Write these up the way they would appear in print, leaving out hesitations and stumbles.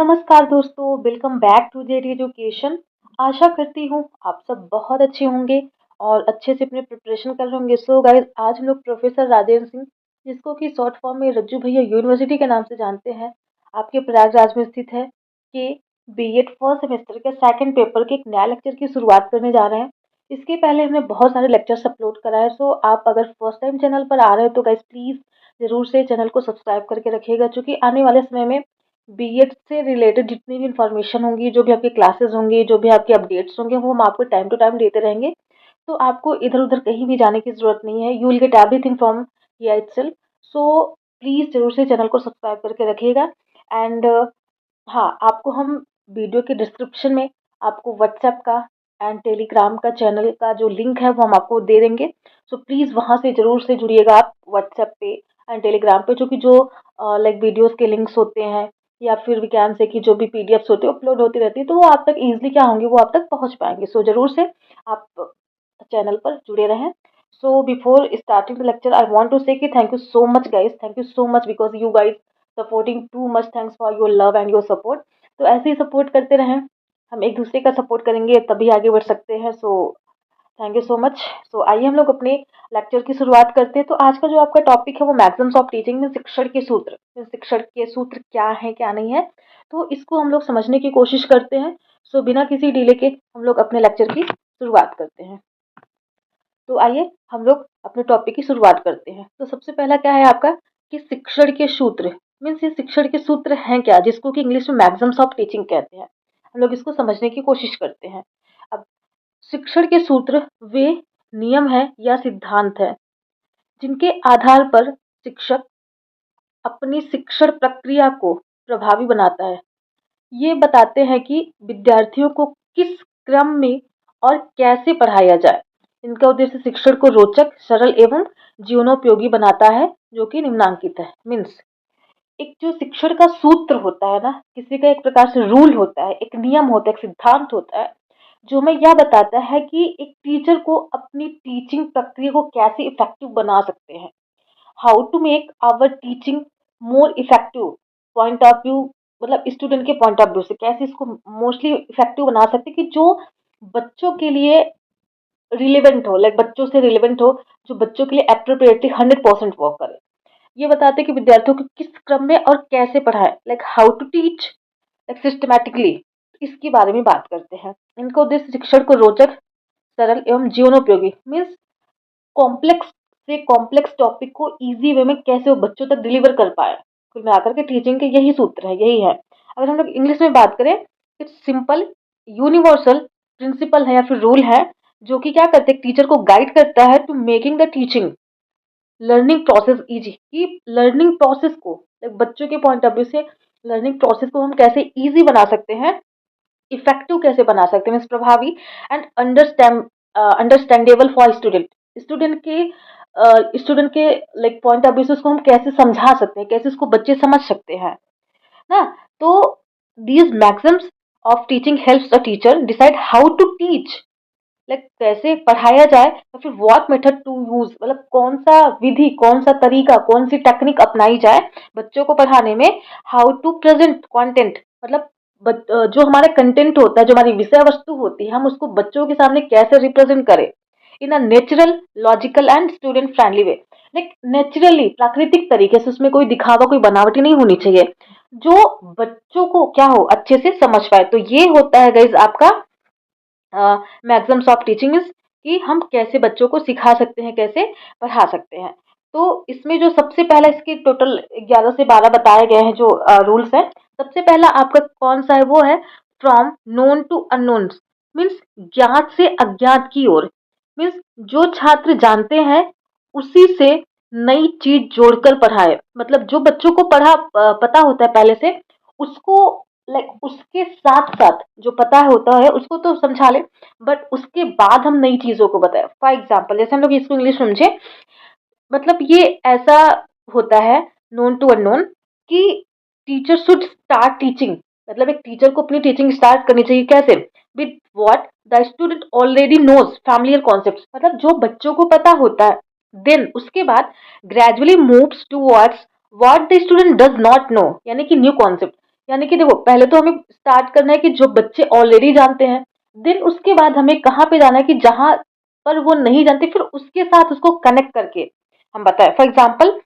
नमस्कार दोस्तों, welcome back to Z education. आशा करती हूँ आप सब बहुत अच्छे होंगे और अच्छे से अपने प्रिपरेशन कर रहे होंगे। सो गाइस, आज हम लोग प्रोफेसर राजेंद्र सिंह, जिसको कि शॉर्ट फॉर्म में रज्जू भैया यूनिवर्सिटी के नाम से जानते हैं, आपके प्रयागराज में स्थित है, कि बीएड फर्स्ट सेमेस्टर के सेकंड पेपर के एक नया लेक्चर की शुरुआत करने जा रहे हैं। इसके पहले हमने बहुत सारे लेक्चर्स अपलोड कराए। सो आप अगर फर्स्ट टाइम चैनल पर आ रहे हो तो गाइस प्लीज़ ज़रूर से चैनल को सब्सक्राइब करके रखिएगा, क्योंकि आने वाले समय में बीएड से रिलेटेड जितनी भी इंफॉर्मेशन होंगी, जो भी आपकी क्लासेस होंगी, जो भी आपके अपडेट्स होंगे, वो हम आपको टाइम टू टाइम देते रहेंगे। तो आपको इधर उधर कहीं भी जाने की जरूरत नहीं है। You will get everything from here itself. So please जरूर से चैनल को सब्सक्राइब करके रखिएगा। एंड हाँ, आपको हम वीडियो के डिस्क्रिप्शन में आपको व्हाट्सएप का एंड टेलीग्राम का चैनल का जो लिंक है वो हम आपको दे देंगे। सो प्लीज़ वहाँ से ज़रूर से जुड़िएगा आप व्हाट्सएप पे एंड टेलीग्राम पे, क्योंकि जो लाइक वीडियोस के लिंक्स होते हैं या फिर विज्ञान से कि जो भी पीडीएफ्स होते हैं अपलोड होती रहती है, तो वो आप तक ईजिली क्या होंगे, वो आप तक पहुँच पाएंगे। सो ज़रूर से आप चैनल पर जुड़े रहें। So before starting the lecture I want to say कि thank you so much guys, thank you so much because you guys supporting too much. Thanks for your love and your support. तो ऐसे ही support करते रहें, हम एक दूसरे का support करेंगे तभी आगे बढ़ सकते हैं। So thank you so much. So आइए हम लोग अपने लेक्चर की शुरुआत करते हैं। तो आज का जो आपका टॉपिक है वो मैक्सिम्स ऑफ टीचिंग में शिक्षण के सूत्र। शिक्षण के सूत्र क्या है क्या नहीं है, तो इसको हम लोग समझने की कोशिश करते हैं। सो बिना किसी डिले के हम लोग अपने लेक्चर की शुरुआत करते हैं। तो आइए हम लोग अपने टॉपिक की शुरुआत करते हैं। तो सबसे पहला क्या है आपका कि शिक्षण के सूत्र। मीन्स ये शिक्षण के सूत्र हैं क्या, जिसको कि इंग्लिश में मैक्सिम्स ऑफ टीचिंग कहते हैं। हम लोग इसको समझने की कोशिश करते हैं। अब शिक्षण के सूत्र वे नियम है या सिद्धांत है जिनके आधार पर शिक्षक अपनी शिक्षण प्रक्रिया को प्रभावी बनाता है। ये बताते हैं कि विद्यार्थियों को किस क्रम में और कैसे पढ़ाया जाए। इनका उद्देश्य शिक्षण को रोचक, सरल एवं जीवनोपयोगी बनाता है, जो कि निम्नांकित है। मीन्स एक जो शिक्षण का सूत्र होता है ना, किसी का एक प्रकार से रूल होता है, एक नियम होता है, एक सिद्धांत होता है, जो हमें यह बताता है कि एक टीचर को अपनी टीचिंग प्रक्रिया को कैसे इफेक्टिव बना सकते हैं। How to make our teaching more effective point of view, मतलब स्टूडेंट के पॉइंट ऑफ व्यू से कैसे इसको मोस्टली इफेक्टिव बना सकते हैं कि जो बच्चों के लिए रिलेवेंट हो, लाइक बच्चों से रिलेवेंट हो, जो बच्चों के लिए अप्रोप्रिएटली 100% वर्क करे। ये बताते हैं कि विद्यार्थियों को किस क्रम में और कैसे पढ़ाएं, like how to teach like systematically. इसके बारे में बात करते हैं। इनका उद्देश्य शिक्षण को रोचक, सरल एवं जीवनोपयोगी, मीन्स कॉम्प्लेक्स से कॉम्प्लेक्स टॉपिक को इजी वे में कैसे वो बच्चों तक डिलीवर कर पाए। कुल मिलाकर के टीचिंग के यही सूत्र है, यही है। अगर हम लोग इंग्लिश में बात करें, इट्स सिंपल यूनिवर्सल प्रिंसिपल है या फिर रूल है, जो कि क्या करते हैं, टीचर को गाइड करता है to making the teaching learning process easy. कि लर्निंग प्रोसेस को बच्चों के पॉइंट ऑफ व्यू से लर्निंग प्रोसेस को हम कैसे इजी बना सकते हैं, इफेक्टिव कैसे बना सकते हैं, मीन्स प्रभावी and understandable for student. Student के लाइक पॉइंट ऑफ व्यू से उसको हम कैसे समझा सकते हैं, कैसे उसको बच्चे समझ सकते हैं ना। तो these maxims of teaching helps a teacher decide how to teach, like कैसे पढ़ाया जाए, या फिर व्हाट मेथड टू यूज, मतलब कौन सा विधि, कौन सा तरीका, कौन सी टेक्निक अपनाई जाए बच्चों को पढ़ाने में। हाउ टू प्रेजेंट कंटेंट, मतलब जो हमारा कंटेंट होता है, जो हमारी विषय वस्तु होती है, हम उसको बच्चों के सामने कैसे रिप्रेजेंट करें in a natural, logical and student friendly way. Like naturally, प्राकृतिक तरीके से, उसमें कोई दिखावा, कोई बनावटी नहीं होनी चाहिए, जो बच्चों को क्या हो, अच्छे से समझ पाए। तो ये होता है गाइज आपका मैक्सिम्स ऑफ टीचिंग इज, कि हम कैसे बच्चों को सिखा सकते हैं, कैसे पढ़ा सकते हैं। तो इसमें जो सबसे पहला, इसके टोटल 11 से 12 बताए गए हैं जो रूल्स हैं। सबसे पहला आपका कौन सा है, वो है from known to unknown. Means ज्ञात से अज्ञात की ओर। मीन्स जो छात्र जानते हैं उसी से नई चीज जोड़कर पढ़ाए। मतलब जो बच्चों को पता होता है पहले से, उसको लाइक उसके साथ साथ जो पता होता है उसको तो समझा ले, बट उसके बाद हम नई चीजों को बताएं। फॉर एग्जाम्पल, जैसे हम लोग इसको इंग्लिश समझे, मतलब ये ऐसा होता है नोन टू अननोन, कि टीचर शुड स्टार्ट टीचिंग, मतलब एक टीचर को अपनी टीचिंग स्टार्ट करनी चाहिए कैसे, with what the student already knows familiar concept, मतलब जो बच्चों को पता होता है। देन उसके बाद gradually moves towards what the student does not know, यानी कि न्यू कॉन्सेप्ट, यानी कि देखो पहले तो हमें स्टार्ट करना है कि जो बच्चे ऑलरेडी जानते हैं, देन उसके बाद हमें कहाँ पे जाना है कि जहाँ पर वो नहीं जानते, फिर उसके साथ उसको कनेक्ट करके हम बताएं। फॉर एग्जाम्पल,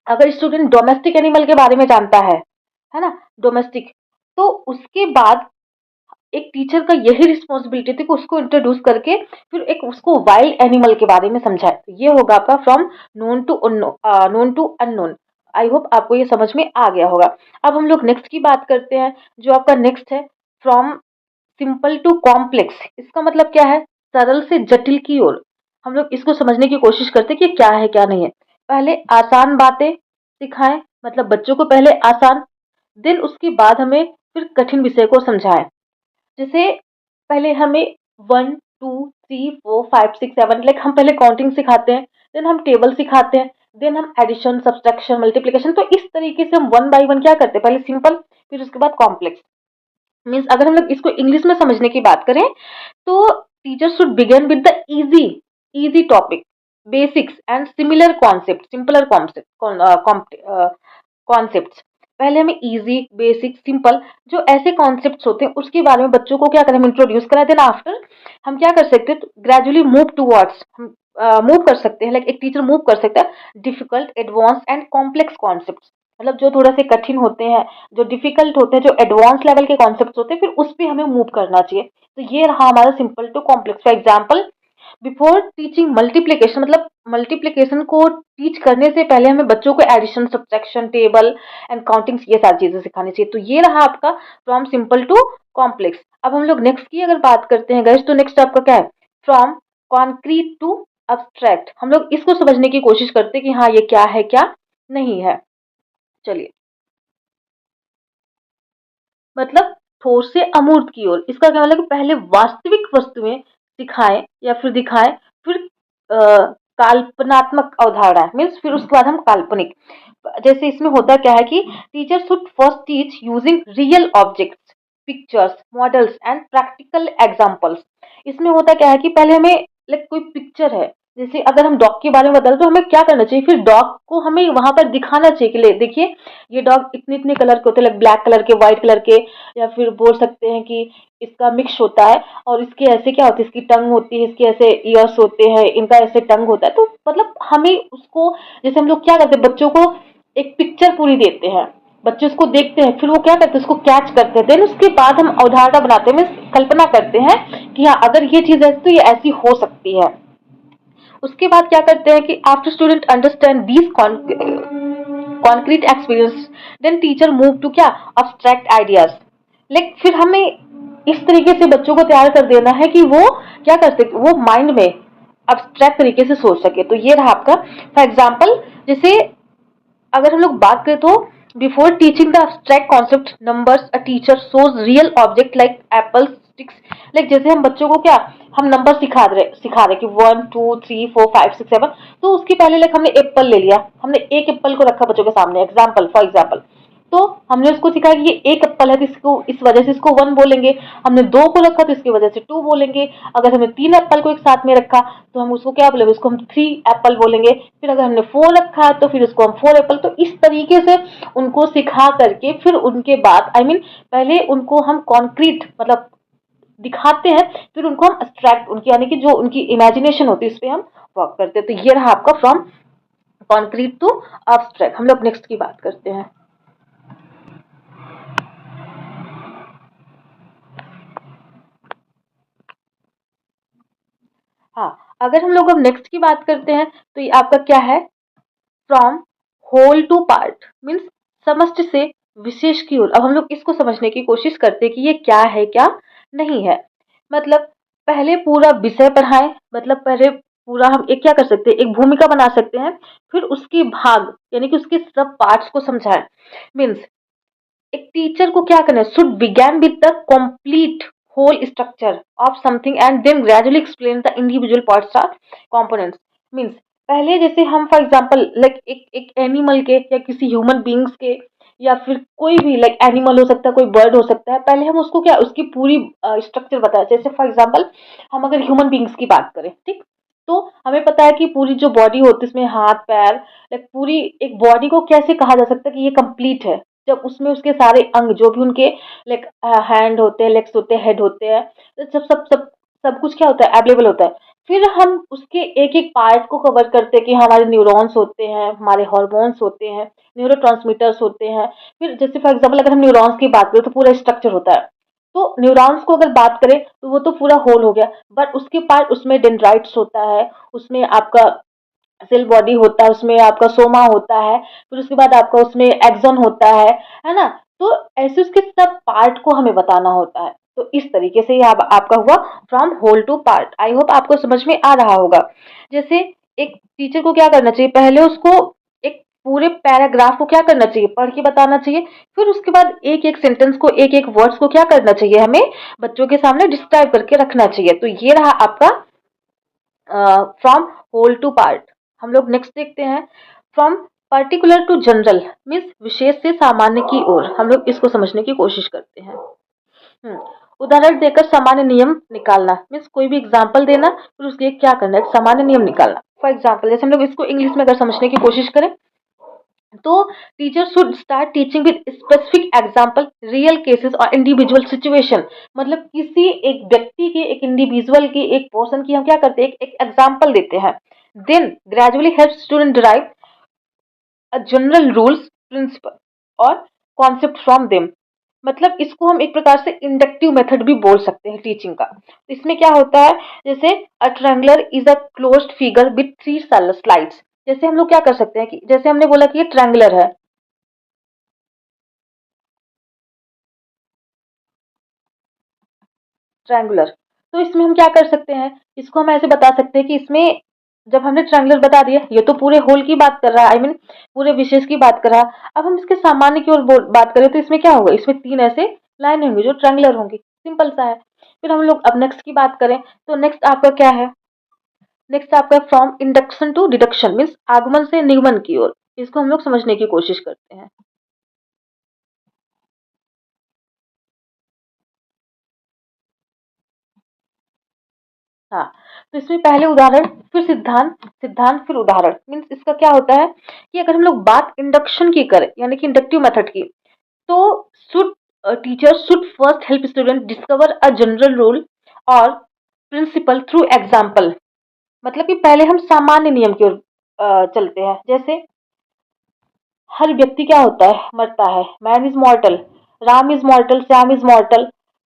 अगर स्टूडेंट डोमेस्टिक एनिमल के बारे में जानता है ना, डोमेस्टिक, तो उसके बाद एक टीचर का यही रिस्पॉन्सिबिलिटी थी कि उसको इंट्रोड्यूस करके फिर एक उसको वाइल्ड एनिमल के बारे में समझाए। तो ये होगा आपका from known to unknown. I hope आपको ये समझ में आ गया होगा। अब हम लोग नेक्स्ट की बात करते हैं, जो आपका नेक्स्ट है फ्रॉम सिंपल टू कॉम्प्लेक्स। इसका मतलब क्या है? सरल से जटिल की ओर। हम लोग इसको समझने की कोशिश करते हैं कि क्या है क्या नहीं है। पहले आसान बातें सिखाएं, मतलब बच्चों को पहले आसान, देन उसके बाद हमें फिर कठिन विषय को समझाएं। जैसे पहले हमें 1 2 3 4 5 6 7, लाइक हम पहले काउंटिंग सिखाते हैं, देन हम टेबल सिखाते हैं, देन हम एडिशन सब्सट्रैक्शन मल्टीप्लिकेशन। तो इस तरीके से हम वन बाय वन क्या करते हैं, पहले सिंपल फिर उसके बाद कॉम्प्लेक्स। मीन्स अगर हम लोग इसको इंग्लिश में समझने की बात करें तो teacher should begin with the easy easy topic, basics and similar concept, simpler concept. पहले हमें इजी बेसिक सिंपल जो ऐसे कॉन्सेप्ट्स होते हैं उसके बारे में बच्चों को क्या करें, हम इंट्रोड्यूस कराए। देन आफ्टर हम क्या कर सकते हैं, ग्रेजुअली मूव टूवर्ड्स, हम मूव कर सकते हैं, लाइक एक टीचर मूव कर सकता है difficult advance and complex concepts. मतलब जो थोड़ा से कठिन होते हैं, जो डिफिकल्ट होते हैं, जो एडवांस लेवल के कॉन्सेप्ट्स होते हैं, फिर उस पे हमें मूव करना चाहिए। तो ये रहा हमारा simple to complex. For example, before teaching multiplication, मतलब मल्टीप्लिकेशन को टीच करने से पहले हमें बच्चों को addition subtraction table and counting ये सारी चीजें सिखानी चाहिए। तो ये रहा आपका फ्रॉम सिंपल टू कॉम्प्लेक्स। अब हम लोग नेक्स्ट की अगर बात करते हैं गाइस, तो नेक्स्ट आपका क्या है, फ्रॉम कॉन्क्रीट टू अब्स्ट्रैक्ट। हम लोग इसको समझने की कोशिश करते हैं कि हाँ ये क्या है क्या नहीं है। चलिए, मतलब ठोस से अमूर्त की ओर। इसका क्या मतलब कि पहले वास्तविक वस्तुएं सिखाएं या फिर दिखाएं, फिर काल्पनात्मक अवधारणा मीन्स फिर उसके बाद हम काल्पनिक। जैसे इसमें होता क्या है कि teacher should first teach using real objects, pictures, models and practical examples. इसमें होता क्या है कि पहले हमें लाइक कोई पिक्चर है, जैसे अगर हम डॉग के बारे में बता रहे तो हमें क्या करना चाहिए, फिर डॉग को हमें वहां पर दिखाना चाहिए कि ले देखिए ये डॉग इतने इतने कलर के होते हैं, लाइक ब्लैक कलर के, व्हाइट कलर के, या फिर बोल सकते हैं कि इसका मिक्स होता है, और इसके ऐसे क्या होते हैं, इसकी टंग होती है, इसके ऐसे ईयर्स होते हैं, इनका ऐसे टंग होता है। तो मतलब हमें उसको, जैसे हम लोग क्या करते हैं, बच्चों को एक पिक्चर पूरी देते हैं, बच्चे उसको देखते हैं, फिर वो क्या करते हैं, उसको कैच करते हैं, देन उसके बाद हम अवधारणा बनाते हैं, मीन्स कल्पना करते हैं कि हाँ अगर ये चीज ऐसी तो ये ऐसी हो सकती है। उसके बाद क्या करते हैं कि after student understand these concrete experience, then teacher move to क्या, अब्स्ट्रैक्ट आइडियाज। लाइक फिर हमें इस तरीके से बच्चों को तैयार कर देना है कि वो क्या कर सके, वो माइंड में अब्स्ट्रैक्ट तरीके से सोच सके। तो ये रहा आपका फॉर एग्जाम्पल। जैसे अगर हम लोग बात करें तो before teaching the abstract concept numbers a teacher shows real object like apples sticks। Like जैसे हम बच्चों को क्या, हम नंबर सिखा रहे कि 1 2 3 4 5 6 7। तो उसके पहले लाइक हमने एप्पल ले लिया, हमने एक एप्पल को रखा बच्चों के सामने, एग्जाम्पल फॉर एग्जाम्पल। तो हमने उसको सिखाया कि ये एक एप्पल है तो इसको इस वजह से इसको 1 बोलेंगे। हमने 2 को रखा तो इसकी वजह से 2 बोलेंगे। अगर हमने 3 एप्पल को एक साथ में रखा तो हम उसको क्या बोलेंगे, उसको हम 3 एप्पल बोलेंगे। फिर अगर हमने 4 रखा तो फिर उसको हम 4 एप्पल। तो इस तरीके से उनको सिखा करके फिर उनके बाद आई मीन पहले उनको हम कॉन्क्रीट मतलब दिखाते हैं, फिर उनको हम एब्स्ट्रैक्ट उनकी यानी कि जो उनकी इमेजिनेशन होती है उस पर हम वर्क करते हैं। तो ये रहा आपका फ्रॉम कॉन्क्रीट टू एब्स्ट्रैक्ट। हम लोग नेक्स्ट की बात करते हैं। हाँ, अगर हम लोग अब नेक्स्ट की बात करते हैं तो ये आपका क्या है, from whole to part means समष्टि से विशेष की ओर। अब हम लोग इसको समझने की कोशिश करते हैं कि ये क्या है क्या नहीं है। मतलब पहले पूरा विषय पढ़ाएं, मतलब पहले पूरा हम एक क्या कर सकते हैं, एक भूमिका बना सकते हैं, फिर उसके भाग यानी कि उसके सब पार्ट्स को समझाएं। मीन्स एक टीचर को क्या करना है, should begin with the complete whole structure of something and then gradually explain the individual parts of components. Means पहले जैसे हम फॉर एग्जांपल लाइक एक एक एनिमल के या किसी ह्यूमन बींग्स के या फिर कोई भी लाइक एनिमल हो सकता है, कोई बर्ड हो सकता है, पहले हम उसको क्या उसकी पूरी स्ट्रक्चर बताया। जैसे फॉर एग्जांपल हम अगर ह्यूमन बींग्स की बात करें, ठीक, तो हमें पता है कि पूरी जो बॉडी होती है इसमें हाथ पैर, लाइक पूरी एक बॉडी को कैसे कहा जा सकता है कि ये कंप्लीट है। जब उसमें उसके सारे अंग जो भी उनके लाइक हैंड होते हैं, लेग्स होते हैं, हेड होते हैं, तो सब सब सब सब कुछ क्या होता है, अवेलेबल होता है। फिर हम उसके एक एक पार्ट को कवर करते हैं कि हमारे न्यूरॉन्स होते हैं, हमारे हॉर्मोन्स होते हैं, न्यूरोट्रांसमीटर्स होते हैं। फिर जैसे फॉर एग्जाम्पल अगर हम न्यूरॉन्स की बात करें तो पूरा स्ट्रक्चर होता है। तो न्यूरॉन्स को अगर बात करें तो वो तो पूरा होल हो गया, बट उसके पार्ट उसमें डेंड्राइट्स होता है, उसमें आपका सेल बॉडी होता है, उसमें आपका सोमा होता है, फिर उसके बाद आपका उसमें एक्सॉन होता है ना? तो ऐसे उसके सब पार्ट को हमें बताना होता है। तो इस तरीके से ये आपका हुआ from whole to part. I hope आपको समझ में आ रहा होगा। जैसे एक टीचर को क्या करना चाहिए, पहले उसको एक पूरे पैराग्राफ को क्या करना चाहिए, पढ़ के बताना चाहिए। फिर उसके बाद एक एक सेंटेंस को, एक एक वर्ड्स को क्या करना चाहिए, हमें बच्चों के सामने डिस्क्राइब करके रखना चाहिए। तो ये रहा आपका फ्रॉम होल टू पार्ट। हम लोग नेक्स्ट देखते हैं from particular to general, means विशेष से सामान्य की ओर। हम लोग इसको समझने की कोशिश करते हैं। हम्म, उदाहरण देकर सामान्य नियम निकालना, मीन्स कोई भी एग्जाम्पल देना, फिर उसके क्या करना है, सामान्य नियम निकालना। फॉर एग्जाम्पल जैसे हम लोग इसको इंग्लिश में अगर समझने की कोशिश करें तो teacher should start teaching with specific example, real cases और इंडिविजुअल सिचुएशन। मतलब किसी एक व्यक्ति की, एक इंडिविजुअल की, एक पर्सन की हम क्या करते हैं, एक एग्जाम्पल देते हैं। Then gradually help student derive a general rules, principle और कॉन्सेप्ट फ्रॉम देम। मतलब इसको हम एक प्रकार से इंडक्टिव मेथड भी बोल सकते हैं टीचिंग का। इसमें क्या होता है, जैसे a triangular is a closed figure with three slides. जैसे हम लोग क्या कर सकते हैं कि जैसे हमने बोला कि ये ट्रायंगुलर है, ट्रायंगुलर। तो इसमें हम क्या कर सकते हैं, इसको हम ऐसे बता सकते हैं कि इसमें जब हमने ट्रायंगुलर बता दिया, ये तो पूरे होल की बात कर रहा है, आई मीन पूरे विशेष की बात कर रहा है। अब हम इसके सामान्य की ओर बात करें तो इसमें क्या होगा, इसमें तीन ऐसे लाइन होंगी जो ट्रायंगुलर होंगी, सिंपल सा है। फिर हम लोग अब नेक्स्ट की बात करें तो नेक्स्ट आपका क्या है, नेक्स्ट आपका from induction to deduction, means आगमन से निगमन की ओर। इसको हम लोग समझने की कोशिश करते हैं। हाँ, तो इसमें पहले उदाहरण, फिर सिद्धांत, सिद्धांत फिर उदाहरण। मीन्स इसका क्या होता है कि अगर हम लोग बात इंडक्शन की करें, यानी कि इंडक्टिव मेथड की, तो should teacher should first help student discover a general rule और प्रिंसिपल थ्रू एग्जाम्पल। मतलब कि पहले हम सामान्य नियम की ओर चलते हैं। जैसे हर व्यक्ति क्या होता है, मरता है, man is मॉर्टल, Ram is मॉर्टल, Shyam is मॉर्टल।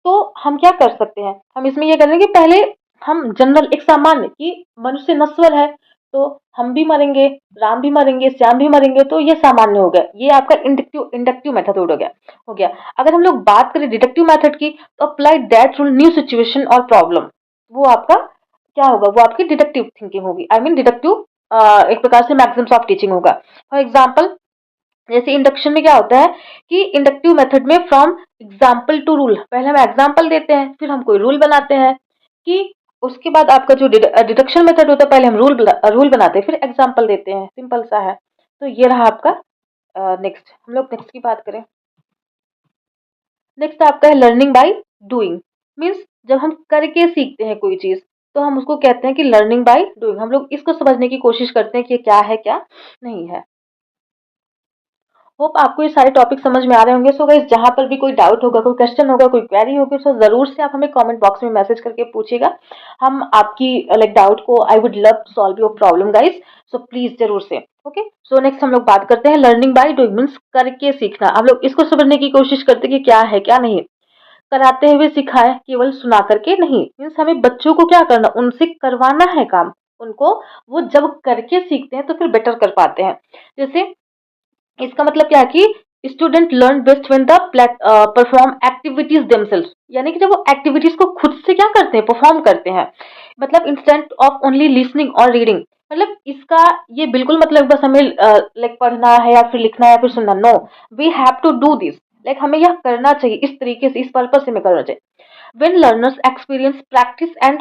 तो हम क्या कर सकते हैं, हम इसमें ये करेंगे कि पहले हम जनरल एक सामान्य कि मनुष्य नश्वर है, तो हम भी मरेंगे, राम भी मरेंगे, श्याम भी मरेंगे, तो ये सामान्य हो गया। ये आपका इंडक्टिव इंडक्टिव मेथड हो गया, हो गया। अगर हम लोग बात करें डिडक्टिव मेथड की, तो apply that rule new situation और प्रॉब्लम। वो आपका क्या होगा, वो आपकी डिडक्टिव थिंकिंग होगी, आई मीन डिडक्टिव एक प्रकार से मैक्सिम्स ऑफ टीचिंग होगा। फॉर एग्जाम्पल जैसे इंडक्शन में क्या होता है कि इंडक्टिव मेथड में फ्रॉम एग्जाम्पल टू रूल, पहले हम एग्जाम्पल देते हैं, फिर हम कोई रूल बनाते हैं। कि उसके बाद आपका जो डिडक्शन मेथड होता है, पहले हम रूल बनाते हैं, फिर एग्जाम्पल देते हैं, सिंपल सा है। तो ये रहा आपका नेक्स्ट। हम लोग नेक्स्ट की बात करें, नेक्स्ट आपका है लर्निंग बाय डूइंग। मीन्स जब हम करके सीखते हैं कोई चीज, तो हम उसको कहते हैं कि लर्निंग बाय डूइंग। हम लोग इसको समझने की कोशिश करते हैं कि ये क्या है, क्या नहीं है। होप आपको ये सारे टॉपिक समझ में आ रहे होंगे। सो गाइस, जहाँ पर भी कोई डाउट होगा, कोई क्वेश्चन होगा, कोई क्वेरी होगी, सो जरूर से आप हमें कमेंट बॉक्स में मैसेज करके पूछिएगा। हम आपकी लाइक डाउट को, I would love to solve your problem guys. So please जरूर से। ओके, सो नेक्स्ट हम लोग बात करते हैं लर्निंग बाय डूइंग, मीन्स करके सीखना। हम लोग इसको समझने की कोशिश करते हैं कि क्या है, क्या नहीं। कराते हुए सिखाए, केवल सुना करके नहीं। मीन्स हमें बच्चों को क्या करना, उनसे करवाना है काम उनको। वो जब करके सीखते हैं तो फिर बेटर कर पाते हैं। जैसे इसका मतलब क्या है कि student learn best when they perform activities themselves, यानी कि जब वो एक्टिविटीज को खुद से क्या करते हैं, परफॉर्म करते हैं। मतलब इंस्टेंट ऑफ ओनली लिसनिंग और रीडिंग। मतलब इसका ये बिल्कुल मतलब बस हमें लाइक पढ़ना है या फिर लिखना है या फिर सुनना, no, we have to do this. Like हमें यह करना चाहिए, इस तरीके से, इस पर्पज से हमें करना चाहिए। when learners experience practice and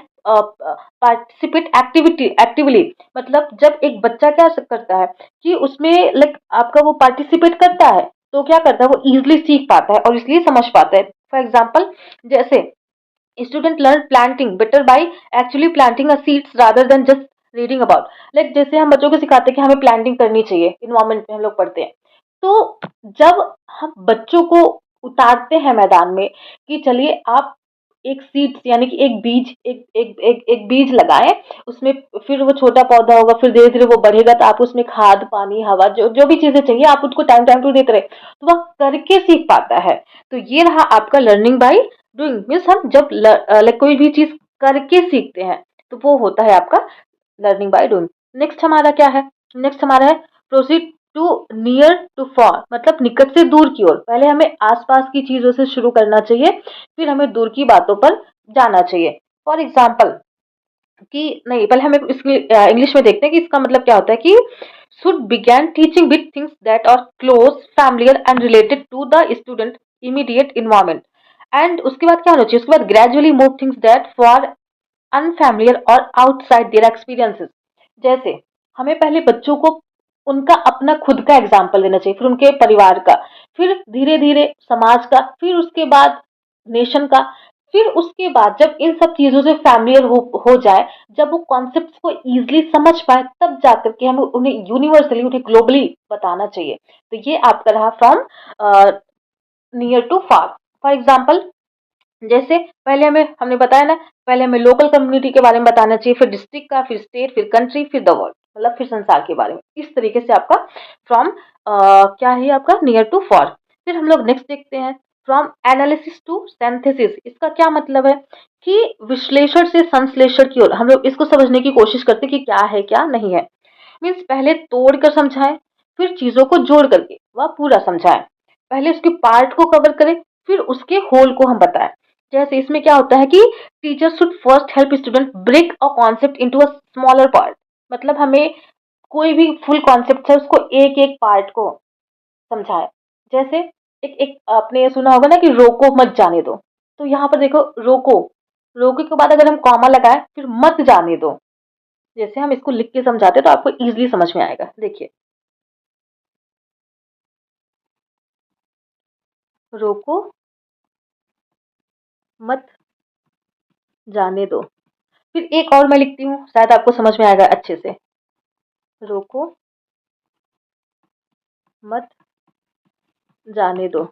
participate actively। मतलब जब एक बच्चा क्या करता है कि उसमें लाइक आपका वो पार्टिसिपेट करता है, तो क्या करता है, वो इजिली सीख पाता है और इसलिए समझ पाता है। फॉर एग्जाम्पल जैसे student learn planting better by actually planting a seeds rather than just reading about. Like जैसे हम बच्चों को सिखाते हैं कि हमें प्लांटिंग करनी चाहिए, इन्वायरमेंट में हम लोग पढ़ते हैं, तो जब हम बच्चों को उतारते हैं मैदान में कि चलिए आप एक सीड्स यानी कि एक बीज लगाएं, उसमें फिर वो छोटा पौधा होगा, फिर धीरे धीरे वो बढ़ेगा, तो आप उसमें खाद पानी हवा जो जो भी चीजें चाहिए आप उसको टाइम टाइम टू देते रहे, तो वह करके सीख पाता है। तो ये रहा आपका लर्निंग बाय डूइंग। मीन्स हम जब कोई भी चीज करके सीखते हैं तो वो होता है आपका लर्निंग बाय डूइंग। नेक्स्ट हमारा क्या है? नेक्स्ट हमारा है proceed to near to far, मतलब निकट से दूर की ओर। पहले हमें आसपास की चीजों से शुरू करना चाहिए, फिर हमें दूर की बातों पर जाना चाहिए। फॉर एग्जाम्पल कि नहीं, पहले हमें इसकी इंग्लिश में देखते हैं कि इसका मतलब क्या होता है कि should begin teaching with things that are close familiar and related to the student immediate environment. And उसके बाद क्या होना चाहिए? उसके बाद gradually move things that far unfamiliar और आउटसाइड देयर एक्सपीरियंसेस। जैसे हमें पहले बच्चों को उनका अपना खुद का एग्जाम्पल देना चाहिए, फिर उनके परिवार का, फिर धीरे धीरे समाज का, फिर उसके बाद नेशन का, फिर उसके बाद जब इन सब चीजों से फैमिलियर हो जाए, जब वो कॉन्सेप्ट्स को इजीली समझ पाए, तब जाकर के हमें उन्हें यूनिवर्सली उन्हें ग्लोबली बताना चाहिए। तो ये आपका रहा from near to far. For example जैसे पहले हमने बताया ना, पहले हमें लोकल कम्युनिटी के बारे में बताना चाहिए, फिर डिस्ट्रिक्ट का, फिर स्टेट, फिर कंट्री, फिर द वर्ल्ड, मतलब फिर संसार के बारे में। इस तरीके से आपका फ्रॉम क्या है आपका नियर टू फॉर। फिर हम लोग नेक्स्ट देखते हैं फ्रॉम एनालिसिस टू सिंथेसिस। इसका क्या मतलब है कि विश्लेषण से संश्लेषण की ओर हम लोग इसको समझने की कोशिश करते हैं कि क्या है क्या नहीं है। मीन्स पहले तोड़ कर समझाएं, फिर चीजों को जोड़ करके वह पूरा समझाएं। पहले उसके पार्ट को कवर करें, फिर उसके होल को हम बताएं। जैसे इसमें क्या होता है कि teacher should first help student break a concept into a smaller part. मतलब हमें कोई भी फुल कॉन्सेप्ट है उसको एक एक पार्ट को समझाएं। जैसे एक एक आपने सुना होगा ना कि रोको मत जाने दो। तो यहाँ पर देखो रोको, रोको के बाद अगर हम कॉमा लगाए फिर मत जाने दो, जैसे हम इसको लिख के समझाते हैं तो आपको इजीली समझ में आएगा। देखिए रोको मत जाने दो। फिर एक और मैं लिखती हूँ, शायद आपको समझ में आएगा अच्छे से। रोको मत जाने दो।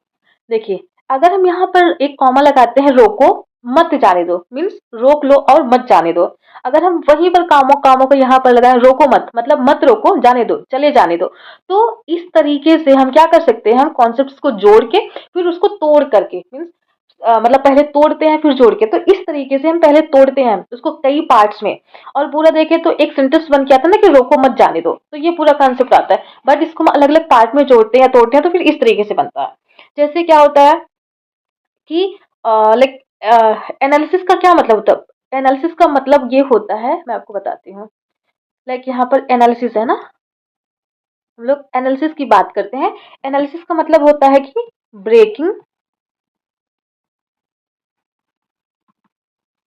देखिए अगर हम यहाँ पर एक कॉमा लगाते हैं रोको मत जाने दो, मीन्स रोक लो और मत जाने दो। अगर हम वहीं पर कामों कामों को यहाँ पर लगाएं रोको मत, मतलब मत रोको जाने दो, चले जाने दो। तो इस तरीके से हम क्या कर सकते हैं, हम कॉन्सेप्ट्स को जोड़ के फिर उसको तोड़ करके, मीन्स मतलब पहले तोड़ते हैं फिर जोड़ के। तो इस तरीके से हम पहले तोड़ते हैं उसको कई पार्ट्स में, और पूरा देखें तो एक सेंटेंस बन के आता है ना कि रोको मत जाने दो, तो ये पूरा कॉन्सेप्ट आता है। बट इसको हम अलग अलग पार्ट में जोड़ते हैं तोड़ते हैं तो फिर इस तरीके से बनता है। जैसे क्या होता है कि लाइक एनालिसिस का क्या मतलब होता है? एनालिसिस का मतलब ये होता है, मैं आपको बताती हूँ। लाइक यहाँ पर एनालिसिस है ना, हम लोग एनालिसिस की बात करते हैं। एनालिसिस का मतलब होता है कि ब्रेकिंग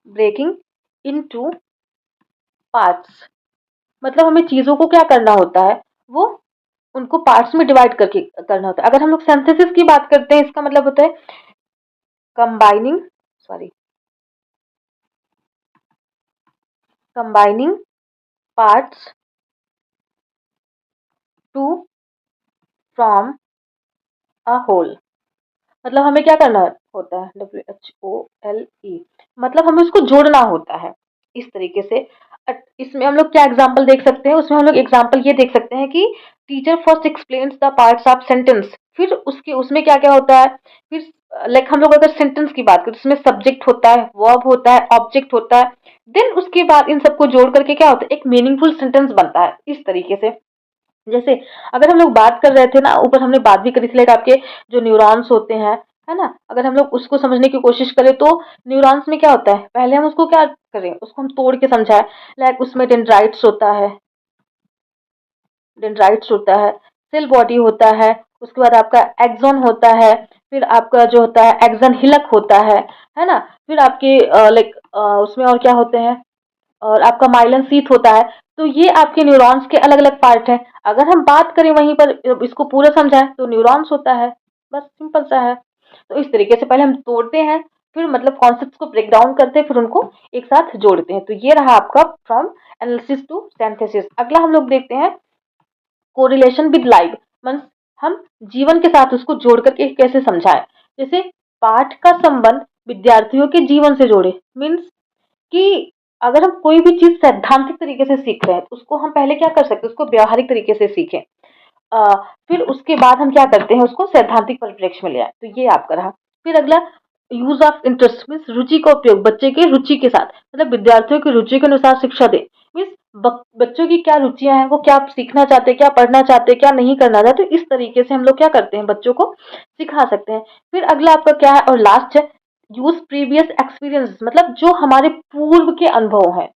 ब्रेकिंग इनटू पार्ट्स। मतलब हमें चीजों को क्या करना होता है, वो उनको पार्ट्स में डिवाइड करके करना होता है। अगर हम लोग सिंथेसिस की बात करते हैं, इसका मतलब होता है combining sorry combining parts to form a whole. मतलब हमें क्या करना होता है, WHOLE, मतलब हमें उसको जोड़ना होता है इस तरीके से। इसमें हम लोग क्या एग्जाम्पल देख सकते हैं, उसमें हम लोग एग्जाम्पल ये देख सकते हैं कि teacher first explains the parts of sentence. फिर उसके उसमें क्या क्या होता है, फिर लाइक हम लोग अगर सेंटेंस की बात करें उसमें सब्जेक्ट होता है, वर्ब होता है, ऑब्जेक्ट होता है। देन उसके बाद इन सबको जोड़ करके क्या होता है, एक मीनिंगफुल सेंटेंस बनता है इस तरीके से। जैसे अगर हम लोग बात कर रहे थे ना, ऊपर हमने बात भी करी थी लाइक आपके जो न्यूरॉन्स होते हैं, है ना, अगर हम लोग उसको समझने की कोशिश करें तो न्यूरॉन्स में क्या होता है, पहले हम उसको क्या करें, उसको हम तोड़ के समझाएं। लाइक उसमें डेंड्राइट्स होता है, डेंड्राइट्स होता है, सेल बॉडी होता है, उसके बाद आपका एक्सॉन होता है, फिर आपका जो होता है एक्सन हिलक होता है ना, फिर आपके लाइक उसमें और क्या होते हैं, और आपका माइलन शीथ होता है। तो ये आपके न्यूरॉन्स के अलग अलग पार्ट हैं। अगर हम बात करें वहीं पर इसको पूरा समझाएं तो न्यूरॉन्स होता है, बस सिंपल सा है। तो इस तरीके से पहले हम तोड़ते हैं, फिर मतलब कॉन्सेप्ट को ब्रेक डाउन करते हैं, फिर उनको एक साथ जोड़ते हैं। तो ये रहा आपका फ्रॉम एनालिसिस टू सिंथेसिस। अगला हम लोग देखते हैं कोरिलेशन विद लाइव। मीन्स हम जीवन के साथ उसको जोड़ करके कैसे समझाएं। जैसे पाठ का संबंध विद्यार्थियों के जीवन से जोड़े, मीन्स कि अगर हम कोई भी चीज सैद्धांतिक तरीके से सीख रहे हैं तो उसको हम पहले क्या कर सकते हैं, उसको व्यवहारिक तरीके से सीखें। फिर उसके बाद हम क्या करते हैं, उसको सैद्धांतिक परिप्रेक्ष्य में ले आए, तो ये आपका रहा। फिर अगला, यूज ऑफ इंटरेस्ट मीन्स रुचि का उपयोग बच्चे के रुचि के साथ, मतलब विद्यार्थियों की रुचि के अनुसार शिक्षा दे। मीन्स बच्चों की क्या रुचियां हैं, वो क्या सीखना चाहते हैं, क्या पढ़ना चाहते हैं, क्या नहीं करना चाहते, तो इस तरीके से हम लोग क्या करते हैं, बच्चों को सिखा सकते हैं। फिर अगला आपका क्या है, और लास्ट है, यूज प्रीवियस एक्सपीरियंस, मतलब जो हमारे पूर्व के अनुभव हैं।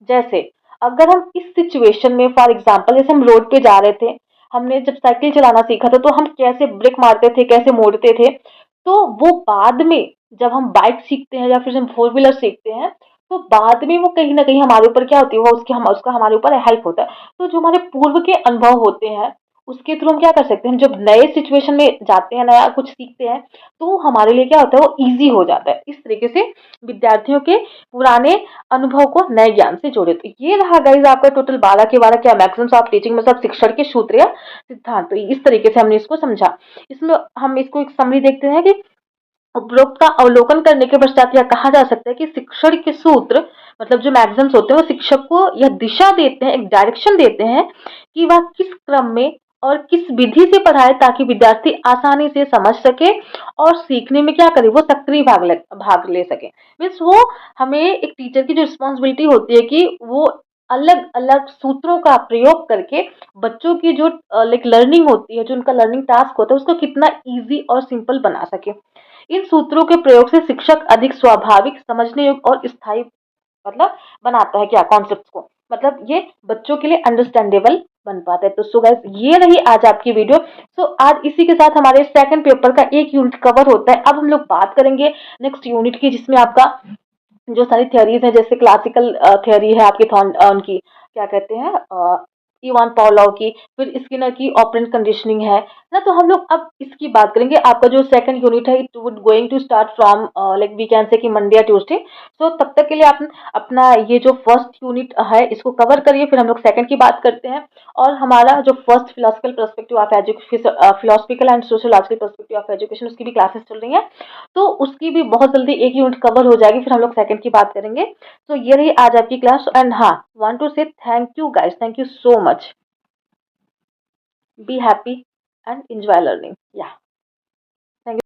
जैसे अगर हम इस सिचुएशन में, फॉर एग्जाम्पल जैसे हम रोड पे जा रहे थे, हमने जब साइकिल चलाना सीखा था तो हम कैसे ब्रेक मारते थे, कैसे मोड़ते थे, तो वो बाद में जब हम बाइक सीखते हैं या फिर हम फोर व्हीलर सीखते हैं, तो बाद में वो कहीं ना कहीं हमारे ऊपर क्या होती है, वो उसका हमारे ऊपर हेल्प होता है। तो जो हमारे पूर्व के अनुभव होते हैं उसके थ्रू हम क्या कर सकते हैं, हम जब नए सिचुएशन में जाते हैं, नया कुछ सीखते हैं, तो हमारे लिए क्या होता है, वो इजी हो जाता है। इस तरीके से विद्यार्थियों के पुराने अनुभव को नए ज्ञान से जोड़े। तो ये रहा गाइस आपका टोटल 12 के 12 क्या मैक्सिम्स ऑफ टीचिंग, मतलब शिक्षण के सूत्र या सिद्धांत। तो इस तरीके से हमने इसको समझा। इसमें हम इसको एक समरी देखते हैं कि उपरोक्त का अवलोकन करने के पश्चात यह कहा जा सकता है कि शिक्षण के सूत्र, मतलब जो मैगजीन्स होते हैं, वो शिक्षक को यह दिशा देते हैं, एक डायरेक्शन देते हैं कि वह किस क्रम में और किस विधि से पढ़ाए ताकि विद्यार्थी आसानी से समझ सके और सीखने में क्या करे, वो सक्रिय भाग ले सके। मीन्स वो, हमें एक टीचर की जो रिस्पॉन्सिबिलिटी होती है कि वो अलग अलग सूत्रों का प्रयोग करके बच्चों की जो लाइक लर्निंग होती है, जो उनका लर्निंग टास्क होता है, उसको कितना इजी और सिंपल बना सके। इन सूत्रों के प्रयोग से शिक्षक अधिक स्वाभाविक, समझने योग्य और स्थायी, मतलब बनाता है क्या, कॉन्सेप्ट्स को, मतलब ये बच्चों के लिए अंडरस्टैंडेबल बन पाता है। तो सो गाइस, ये रही आज आपकी वीडियो। सो आज इसी के साथ हमारे सेकंड पेपर का एक यूनिट कवर होता है। अब हम लोग बात करेंगे नेक्स्ट यूनिट की, जिसमें आपका जो सारी थ्योरीज है, जैसे क्लासिकल थ्योरी है आपकी, उनकी क्या कहते हैं, इवान पावलोव की, फिर स्किनर की ऑपरेंट कंडीशनिंग है ना। तो हम लोग अब इसकी बात करेंगे। आपका जो सेकंड यूनिट है, it would going to start from like we can say कि मंडे या ट्यूसडे। सो तब तक के लिए आप अपना ये जो फर्स्ट यूनिट है इसको कवर करिए, फिर हम लोग सेकंड की बात करते हैं। और हमारा जो first philosophical perspective of education, philosophical and sociological perspective of education, उसकी भी क्लासेस चल रही हैं, तो उसकी भी बहुत जल्दी एक यूनिट कवर हो जाएगी, फिर हम लोग सेकंड की बात करेंगे। तो ये रही आज आपकी क्लास। एंड हाँ, वांट टू से thank you guys, thank you so much, be happy and enjoy learning, yeah।